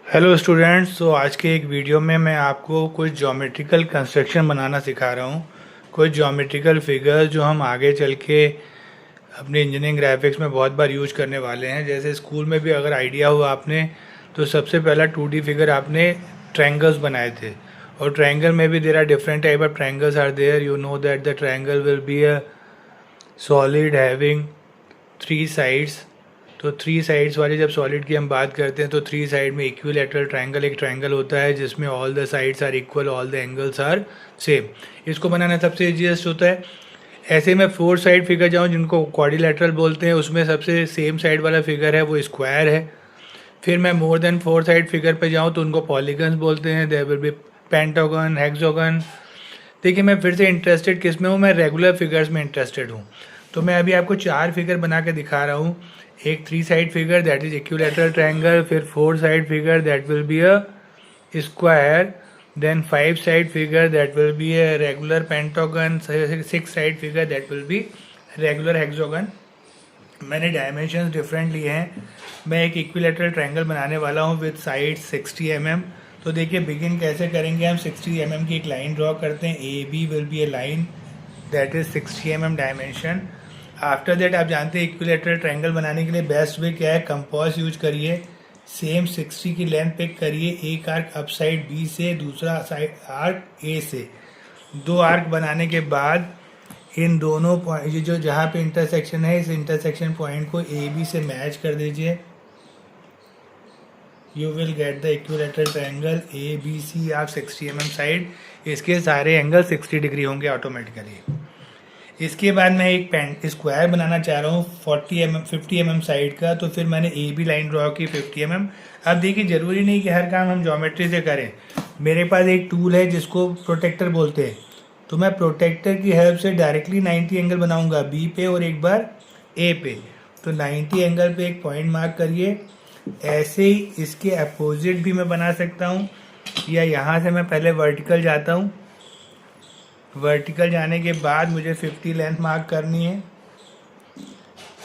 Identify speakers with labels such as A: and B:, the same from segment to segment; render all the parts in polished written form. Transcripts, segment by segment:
A: Hello students. तो आज के एक वीडियो में मैं आपको कुछ ज्योमेट्रिकल कंस्ट्रक्शन बनाना सिखा रहा हूँ। कुछ ज्योमेट्रिकल फिगर्स जो हम आगे चल के अपनी इंजीनियरिंग ग्राफिक्स में बहुत बार यूज करने वाले हैं। जैसे स्कूल में भी अगर आइडिया हुआ आपने, तो सबसे पहला 2D फिगर आपने ट्रायंगल्स बनाए थे। और ट्रायंगल में भी there are different type of triangles are there. You know that the triangle will be a solid having 3 sides. तो 3 साइड्स वाली जब सॉलिड की हम बात करते हैं तो 3 साइड में इक्विलैटरल ट्रायंगल एक ट्रायंगल होता है जिसमें all the sides are equal, all the angles are same. इसको बनाना सबसे इजीएस्ट होता है। ऐसे में 4 साइड फिगर जाऊँ जिनको क्वाड्रिलैटरल बोलते हैं, उसमें सबसे सेम साइड वाला फिगर है वो स्क्वायर है। फिर मैं मोर देन 4 साइड फिगर पे जाऊँ तो उनको पॉलीगन्स बोलते हैं। There will be pentagon, hexagon. देखिए मैं फिर से इंटरेस्टेड किस में हूँ, मैं रेगुलर फिगर्स में इंटरेस्टेड हूँ। तो मैं अभी आपको 4 फिगर बना के दिखा रहा हूँ। एक 3 side figure that is equilateral triangle, फिर 4 side figure that will be a square, then 5 side figure that will be a regular pentagon, 6 side figure that will be regular hexagon. मैंने डायमेंशंस डिफरेंट लिए हैं। मैं एक equilateral triangle बनाने वाला हूँ with side 60 mm। तो देखिए बिगिन कैसे करेंगे हम। 60 mm की एक लाइन ड्रॉ करते हैं। A B will be a line that is 60 mm dimension. After that आप जानते हैं इक्विलैटरल ट्रायंगल बनाने के लिए बेस्ट वे क्या है, कंपास यूज करिए। सेम 60 की लेंथ पिक करिए। एक आर्क अप साइड बी से, दूसरा साइड आर्क ए से। 2 आर्क बनाने के बाद इन दोनों पॉइंट, ये जो जहाँ पे इंटरसेक्शन है, इस इंटरसेक्शन पॉइंट को ए बी से मैच कर दीजिए। You will get the equilateral triangle A B C of 60 mm side. इसके सारे एंगल 60 डिग्री होंगे ऑटोमेटिकली। इसके बाद मैं एक स्क्वायर बनाना चाह रहा हूँ 50 mm साइड का। तो फिर मैंने ए बी लाइन ड्रॉ की 50 mm। अब देखिए ज़रूरी नहीं कि हर काम हम ज्योमेट्री से करें। मेरे पास एक टूल है जिसको प्रोटेक्टर बोलते हैं। तो मैं प्रोटेक्टर की हेल्प से डायरेक्टली 90 एंगल बनाऊंगा बी पे और एक बार ए पे। तो 90 एंगल पे एक पॉइंट मार्क करिए। ऐसे ही इसके अपोजिट भी मैं बना सकता हूँ, या यहाँ से मैं पहले वर्टिकल जाता हूँ। वर्टिकल जाने के बाद मुझे 50 लेंथ मार्क करनी है।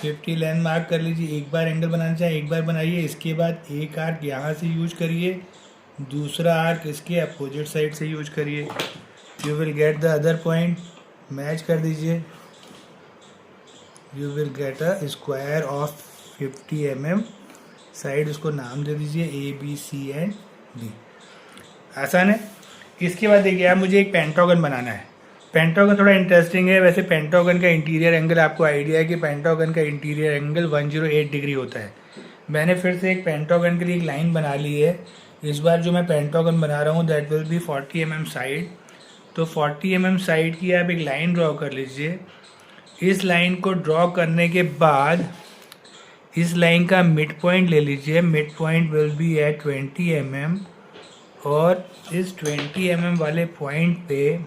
A: 50 लेंथ मार्क कर लीजिए। एक बार एंगल बनाना चाहिए, एक बार बनाइए। इसके बाद एक आर्क यहाँ से यूज करिए, दूसरा आर्क इसके अपोजिट साइड से यूज करिए। You will get the other point, match कर दीजिए। You will get a square of 50 mm side. उसको नाम दे दीजिए A B C and D. आसान है। इसके बाद देखिए आप, मुझे एक पेंटागन बनाना है। पेंटागन थोड़ा इंटरेस्टिंग है। वैसे पेंटागन का इंटीरियर एंगल आपको आइडिया है कि पेंटागन का इंटीरियर एंगल 108 डिग्री होता है। मैंने फिर से एक पेंटागन के लिए एक लाइन बना ली है। इस बार जो मैं पेंटागन बना रहा हूँ that will B 40 mm side. तो 40 mm साइड की आप एक लाइन ड्रॉ कर लीजिए। इस लाइन को ड्रॉ करने के बाद इस लाइन का मिड पॉइंट ले लीजिए। Mid point will be at 20 mm। और इस 20 mm वाले पॉइंट पे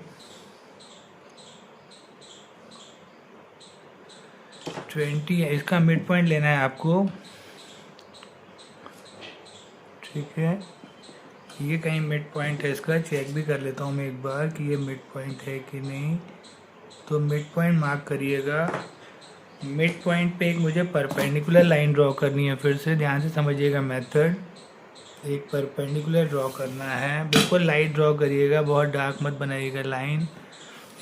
A: 20 इसका मिड पॉइंट लेना है आपको। ठीक है, ये कहीं मिड पॉइंट है, इसका चेक भी कर लेता हूँ मैं एक बार कि ये मिड पॉइंट है कि नहीं। तो मिड पॉइंट मार्क करिएगा। मिड पॉइंट पे एक मुझे परपेंडिकुलर लाइन ड्रॉ करनी है। फिर से ध्यान से समझिएगा मेथड। एक परपेंडिकुलर ड्रॉ करना है, बिल्कुल लाइट ड्रॉ करिएगा, बहुत डार्क मत बनाइएगा लाइन।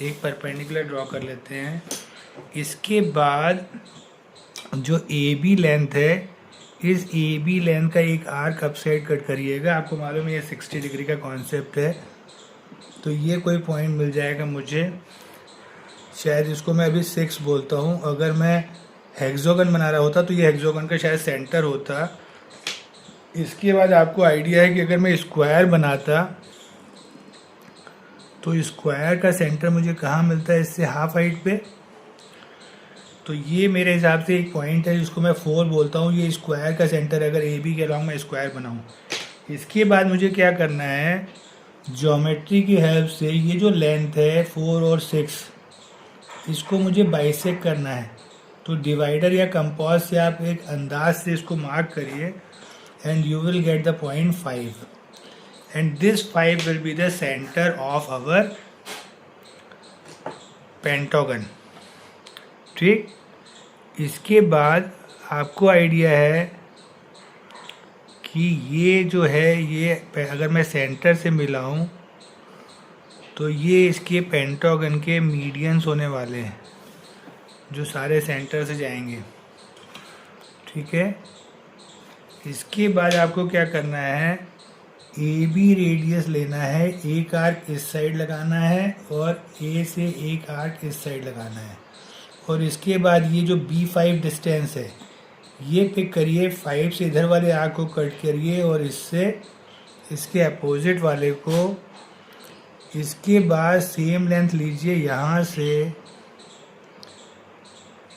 A: एक परपेंडिकुलर ड्रॉ कर लेते हैं। इसके बाद जो ए बी लेंथ है, इस ए बी लेंथ का एक आर्क अप साइड कट करिएगा। आपको मालूम है ये 60 डिग्री का कॉन्सेप्ट है। तो ये कोई पॉइंट मिल जाएगा मुझे, शायद इसको मैं अभी 6 बोलता हूँ। अगर मैं हेक्सागन बना रहा होता तो ये हेक्सागन का शायद सेंटर होता। इसके बाद आपको आइडिया है कि अगर मैं स्क्वायर बनाता तो स्क्वायर का सेंटर मुझे कहाँ मिलता है, इससे हाफ हाइट पे। तो ये मेरे हिसाब से एक पॉइंट है जिसको मैं 4 बोलता हूँ। ये स्क्वायर का सेंटर है अगर ए बी के अलॉन्ग मैं स्क्वायर बनाऊँ। इसके बाद मुझे क्या करना है, ज्योमेट्री की हेल्प से ये जो लेंथ है 4 और 6, इसको मुझे बाइसेक्ट करना है। तो डिवाइडर या कंपास से आप एक अंदाज से इसको मार्क करिए and you will get the point 5 and this 5 will be the centre of our pentagon. ठीक, इसके बाद आपको आइडिया है कि ये जो है ये अगर मैं सेंटर से मिलाऊं तो ये इसके पेंटागन के मीडियंस होने वाले हैं जो सारे सेंटर से जाएंगे। ठीक है, इसके बाद आपको क्या करना है, ए बी रेडियस लेना है, एक आर्क इस साइड लगाना है और ए से एक आर्क इस साइड लगाना है। और इसके बाद ये जो B5 डिस्टेंस है ये पिक करिए, 5 से इधर वाले आर्क को कट करिए और इससे इसके अपोजिट वाले को, इसके बाद सेम लेंथ लीजिए, यहाँ से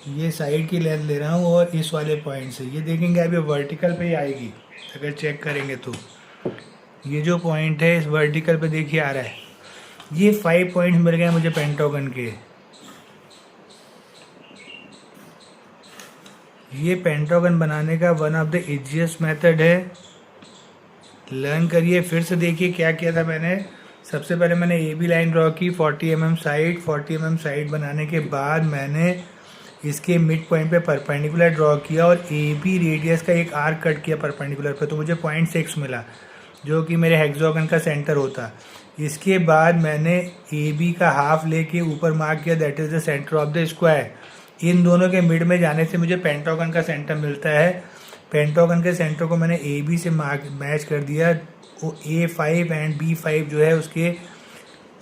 A: ये साइड की लेंथ ले रहा हूँ और इस वाले पॉइंट से ये देखेंगे आप ये वर्टिकल पे ही आएगी। अगर चेक करेंगे तो ये जो पॉइंट है इस वर्टिकल पे देखिए आ रहा है। ये 5 पॉइंट्स मिल गए मुझे पेंटागन के। ये पेंटागन बनाने का one of the easiest method है, लर्न करिए। फिर से देखिए क्या किया था मैंने। सबसे पहले मैंने ए बी लाइन ड्रॉ की 40 mm साइड। 40 mm साइड बनाने के बाद मैंने इसके मिड पॉइंट पे परपेंडिकुलर ड्रॉ किया और ए बी रेडियस का एक आर्क कट किया परपेंडिकुलर पे, तो मुझे 0.6 मिला जो कि मेरे हेक्सागन का सेंटर होता। इसके बाद मैंने ए बी का हाफ लेके ऊपर मार्क किया, that is the centre of the square. इन दोनों के मिड में जाने से मुझे पेंटागन का सेंटर मिलता है। पेंटागन के सेंटर को मैंने ए बी से मैच कर दिया। वो A5 एंड B5 जो है उसके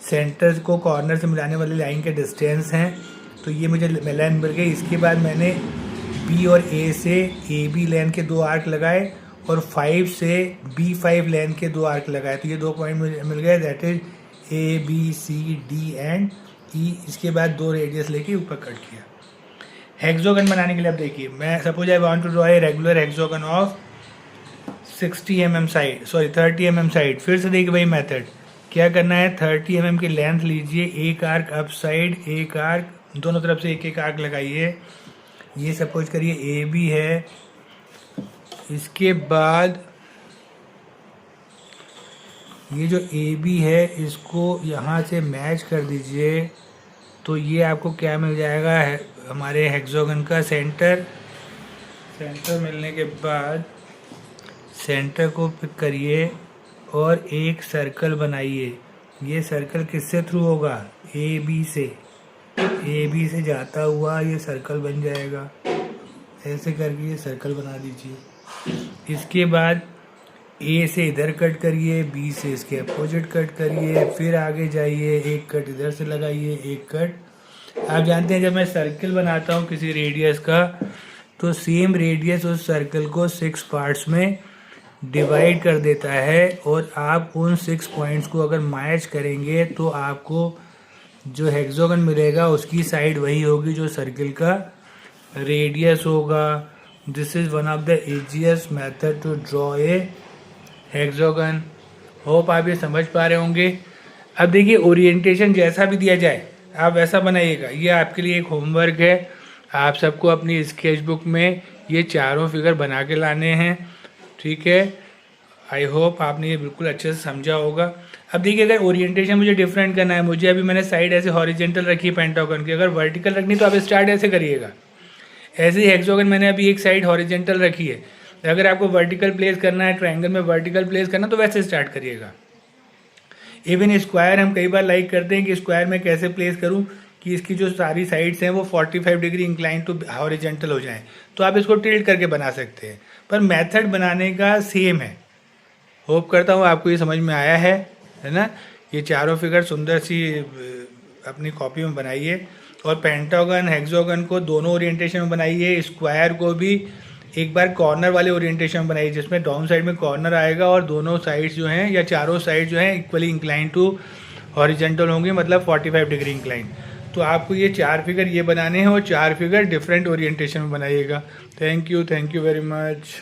A: सेंटर को कॉर्नर से मिलाने वाली लाइन के डिस्टेंस हैं, तो ये मुझे लाइन मिल गई। इसके बाद मैंने B और A से AB लेन के 2 आर्क लगाए और 5 से B5 लेन के 2 आर्क लगाए, तो ये 2 पॉइंट मुझे मिल गए, that is A B C D and E। इसके बाद 2 रेडियस लेके ऊपर कट किया। हेक्सागन बनाने के लिए अब देखिए, मैं suppose I want to draw a regular hexagon of 60 mm side, sorry 30 mm side. फिर से देखिए भाई मेथड क्या करना है, 30 mm की लेंथ लीजिए, एक आर्क अप साइड, एक आर्क दोनों तरफ से एक एक आर्क लगाइए। ये सपोज करिए ए बी है। इसके बाद ये जो ए बी है इसको यहाँ से मैच कर दीजिए, तो ये आपको क्या मिल जाएगा, हमारे हेक्सागन का सेंटर। सेंटर मिलने के बाद सेंटर को पिक करिए और एक सर्कल बनाइए। ये सर्कल किससे थ्रू होगा, ए बी से। ए बी से जाता हुआ ये सर्कल बन जाएगा। ऐसे करके ये सर्कल बना दीजिए। इसके बाद ए से इधर कट करिए, बी से इसके अपोजिट कट करिए, फिर आगे जाइए, एक कट इधर से लगाइए, एक कट। आप जानते हैं जब मैं सर्कल बनाता हूँ किसी रेडियस का, तो सेम रेडियस उस सर्कल को 6 पार्ट्स में डिवाइड कर देता है और आप उन 6 पॉइंट्स को अगर मैच करेंगे तो आपको जो हेक्सागन मिलेगा उसकी साइड वही होगी जो सर्कल का रेडियस होगा। This is one of the easiest method to draw a hexagon. Hope आप ये समझ पा रहे होंगे। अब देखिए ओरिएंटेशन जैसा भी दिया जाए आप वैसा बनाइएगा। ये आपके लिए एक होमवर्क है, आप सबको अपनी स्केच बुक में ये चारों फिगर बना के लाने हैं। ठीक है, आई होप आपने ये बिल्कुल अच्छे से समझा होगा। अब देखिए अगर ओरिएंटेशन मुझे डिफरेंट करना है, मुझे अभी मैंने साइड ऐसे हॉरिजेंटल रखी है पेंटागन की, अगर वर्टिकल रखनी तो आप स्टार्ट ऐसे करिएगा। ऐसे ही हेक्सागन मैंने अभी एक साइड हॉरिजेंटल रखी है, अगर आपको वर्टिकल प्लेस करना है, ट्रायंगल में वर्टिकल प्लेस करना तो वैसे स्टार्ट करिएगा। इवन स्क्वायर हम कई बार लाइक करते हैं कि स्क्वायर में कैसे प्लेस करूं कि इसकी जो सारी साइड्स हैं वो 45 डिग्री इंक्लाइन टू हॉरिजेंटल हो जाएं, तो आप इसको टिल्ट करके बना सकते हैं, पर मेथड बनाने का सेम है। होप करता हूँ आपको ये समझ में आया है ना। ये चारों फिगर सुंदर सी अपनी कॉपी में बनाइए और पेंटागन हेक्सागन को दोनों ओरिएंटेशन में बनाइए। स्क्वायर को भी एक बार कॉर्नर वाले ओरिएंटेशन में बनाइए जिसमें डाउन साइड में कॉर्नर आएगा और दोनों साइड्स जो हैं या चारों साइड जो हैं इक्वली इंक्लाइन टू हॉरिजेंटल होंगे, मतलब 45 डिग्री इंक्लाइन। तो आपको ये 4 फिगर ये बनाने हैं और 4 फिगर डिफरेंट ओरिएंटेशन में बनाइएगा। Thank you very much.